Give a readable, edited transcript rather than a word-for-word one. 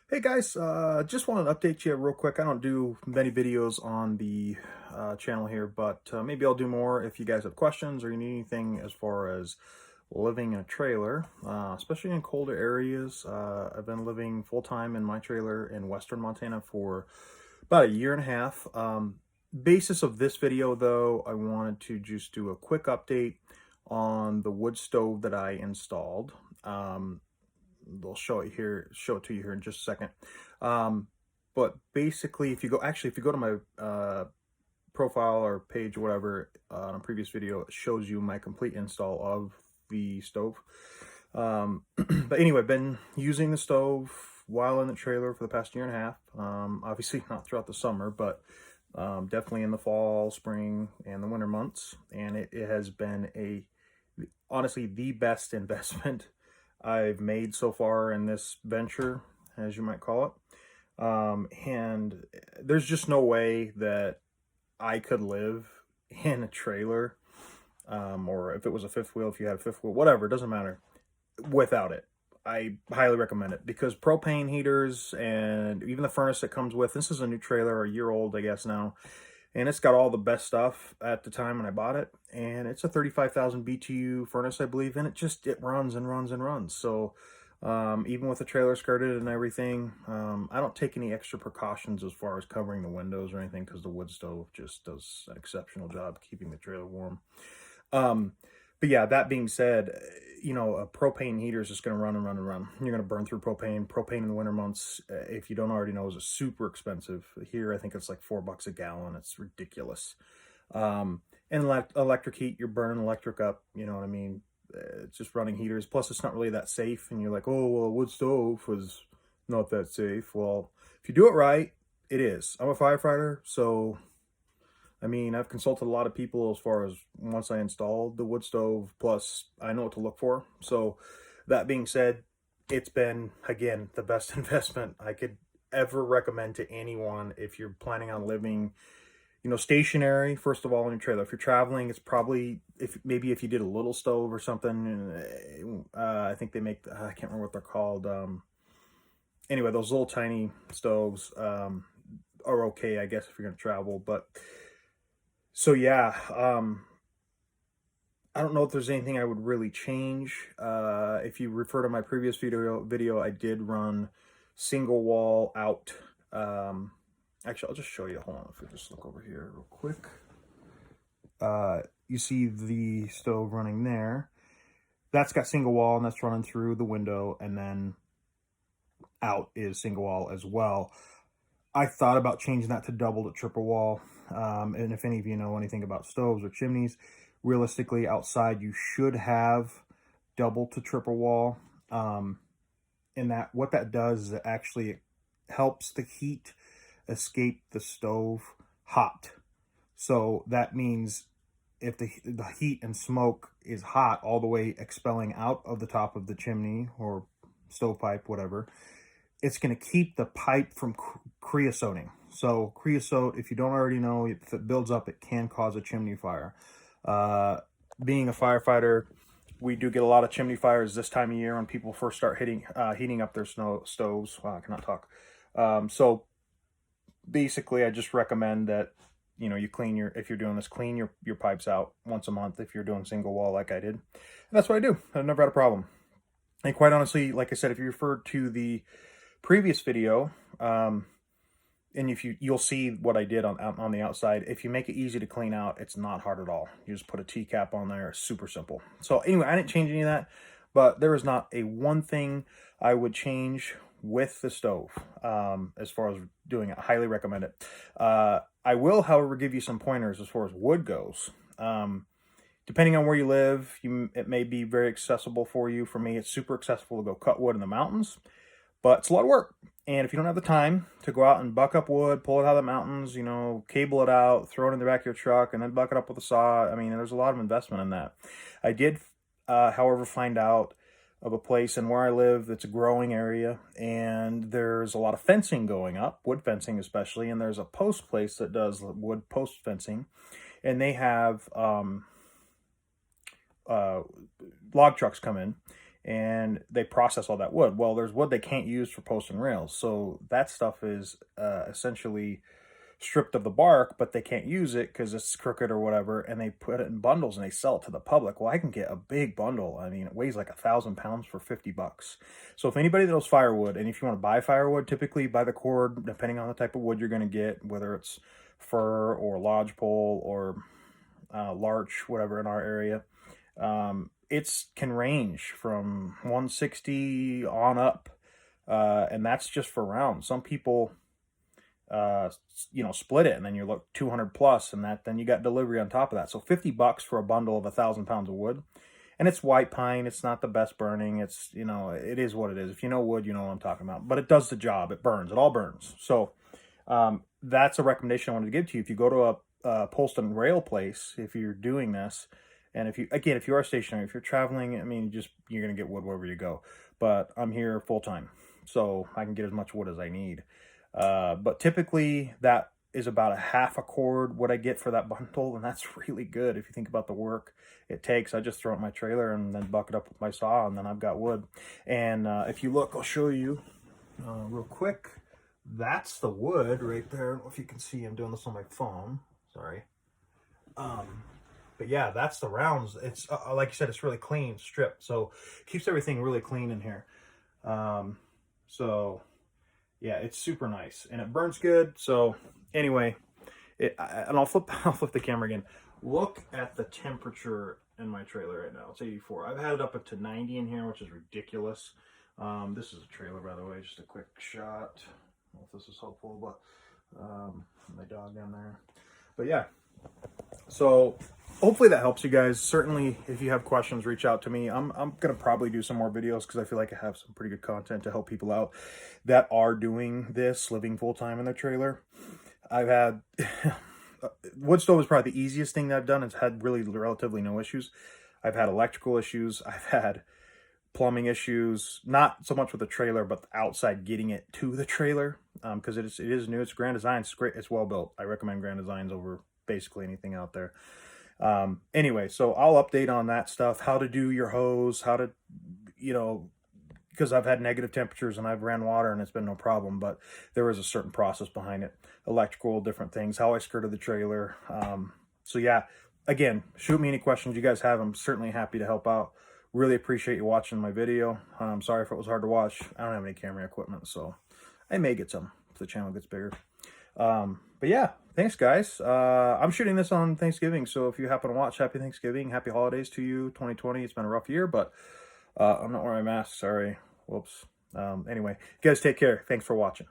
Hey guys, just wanted to update you real quick. I don't do many videos on the channel here, but maybe I'll do more if you guys have questions or you need anything as far as living in a trailer, especially in colder areas. I've been living full time in my trailer in Western Montana for about a year and a half. Basis of this video, though, I wanted to just do a quick update on the wood stove that I installed. They'll show it to you here in just a second. Um, but basically, if you go to my profile or page or whatever on a previous video, it shows you my complete install of the stove. But anyway, been using the stove while in the trailer for the past year and a half. Obviously not throughout the summer, but definitely in the fall, spring, and the winter months. And it has been honestly the best investment I've made so far in this venture, as you might call it. And there's just no way that I could live in a trailer, or if it was a fifth wheel, if you had a fifth wheel, whatever, it doesn't matter, without it. I highly recommend it because propane heaters and even the furnace that comes with this is a new trailer, a year old, I guess now, and it's got all the best stuff at the time when I bought it. And it's a 35,000 BTU furnace, I believe, and it runs and runs and runs. So even with the trailer skirted and everything, I don't take any extra precautions as far as covering the windows or anything because the wood stove just does an exceptional job keeping the trailer warm. Um, but yeah, that being said, a propane heater is just going to run and run and run. You're going to burn through propane. Propane in the winter months, if you don't already know, is super expensive. Here, I think it's like $4 a gallon. It's ridiculous. And electric heat, you're burning electric up. You know what I mean? It's just running heaters. Plus, it's not really that safe. And you're like, oh, well, a wood stove was not that safe. Well, if you do it right, it is. I'm a firefighter, so I mean, I've consulted a lot of people as far as once I installed the wood stove, plus I know what to look for. So that being said, it's been, again, the best investment I could ever recommend to anyone if you're planning on living, stationary, first of all, in your trailer. If you're traveling, it's probably, if you did a little stove or something, I think they make, I can't remember what they're called. Anyway, those little tiny stoves are okay, I guess, if you're going to travel. But so yeah, I don't know if there's anything I would really change. If you refer to my previous video, I did run single wall out. Actually, I'll just show you. Hold on, if we just look over here real quick. You see the stove running there. That's got single wall, and that's running through the window, and then out is single wall as well. I thought about changing that to double to triple wall. And if any of you know anything about stoves or chimneys, realistically, outside you should have double to triple wall. And that what that does is it actually helps the heat escape the stove hot. So that means if the heat and smoke is hot all the way expelling out of the top of the chimney or stovepipe, whatever, it's going to keep the pipe from creosoting. So creosote, if you don't already know, if it builds up, it can cause a chimney fire. Uh, Being a firefighter, we do get a lot of chimney fires this time of year when people first start heating up their stoves. Wow, I cannot talk. So basically, I just recommend that you if you're doing this, clean your pipes out once a month if you're doing single wall like I did. And that's what I do. I've never had a problem. And quite honestly, like I said, if you refer to the previous video, and if you'll see what I did on the outside. If you make it easy to clean out, it's not hard at all. You just put a T cap on there. It's super simple. So anyway, I didn't change any of that, but there is not a one thing I would change with the stove as far as doing it. I highly recommend it. I will, however, give you some pointers as far as wood goes. Depending on where you live, it may be very accessible for you. For me, it's super accessible to go cut wood in the mountains, but it's a lot of work. And if you don't have the time to go out and buck up wood, pull it out of the mountains, cable it out, throw it in the back of your truck, and then buck it up with a saw, I mean, there's a lot of investment in that. I did, however, find out of a place in where I live that's a growing area, and there's a lot of fencing going up, wood fencing especially, and there's a post place that does wood post fencing, and they have log trucks come in and they process all that wood. Well, there's wood they can't use for posts and rails, so that stuff is essentially stripped of the bark, but they can't use it because it's crooked or whatever, and they put it in bundles and they sell it to the public. Well, I can get a big bundle. I mean, it weighs like 1,000 pounds for $50. So if anybody knows firewood, and if you want to buy firewood, typically by the cord, depending on the type of wood you're going to get, whether it's fir or lodgepole or larch, whatever in our area, it can range from 160 on up, and that's just for rounds. Some people split it, and then you look 200 plus, and then you got delivery on top of that. So $50 for a bundle of 1,000 pounds of wood, and it's white pine. It's not the best burning. It's, it is what it is. If you know wood, you know what I'm talking about, but it does the job. It burns. It all burns. So that's a recommendation I wanted to give to you. If you go to a post and rail place, if you're doing this, and if you are stationary, if you're traveling, I mean, you're going to get wood wherever you go, but I'm here full time, so I can get as much wood as I need. But typically that is about a half a cord what I get for that bundle, and that's really good if you think about the work it takes. I just throw it in my trailer and then buck it up with my saw, and then I've got wood. And if you look, I'll show you real quick. That's the wood right there. I don't know if you can see. I'm doing this on my phone. Sorry. But yeah, that's the rounds. It's like you said, it's really clean, stripped, so keeps everything really clean in here. So yeah, it's super nice, and it burns good. So anyway, and I'll flip the camera again. Look at the temperature in my trailer right now. It's 84. I've had it up to 90 in here, which is ridiculous. This is a trailer, by the way, just a quick shot. I don't know if this is helpful, but my dog down there. But yeah, so hopefully that helps you guys. Certainly, if you have questions, reach out to me. I'm gonna probably do some more videos because I feel like I have some pretty good content to help people out that are doing this, living full time in their trailer. I've had wood stove is probably the easiest thing that I've done. It's had really relatively no issues. I've had electrical issues. I've had plumbing issues, not so much with the trailer, but outside getting it to the trailer, because it is new. It's Grand Design. It's great. It's well built. I recommend Grand Designs over basically anything out there. Anyway, so I'll update on that stuff, how to do your hose, how to, because I've had negative temperatures and I've ran water and it's been no problem, but there is a certain process behind it. Electrical, different things, how I skirted the trailer. So yeah, again, shoot me any questions you guys have. I'm certainly happy to help out. Really appreciate you watching my video. I'm sorry if it was hard to watch. I don't have any camera equipment, so I may get some if the channel gets bigger. But yeah, thanks guys. I'm shooting this on Thanksgiving, so if you happen to watch, happy Thanksgiving, happy holidays to you. 2020, it's been a rough year, but I'm not wearing a mask, sorry. Whoops. Anyway, you guys take care. Thanks for watching.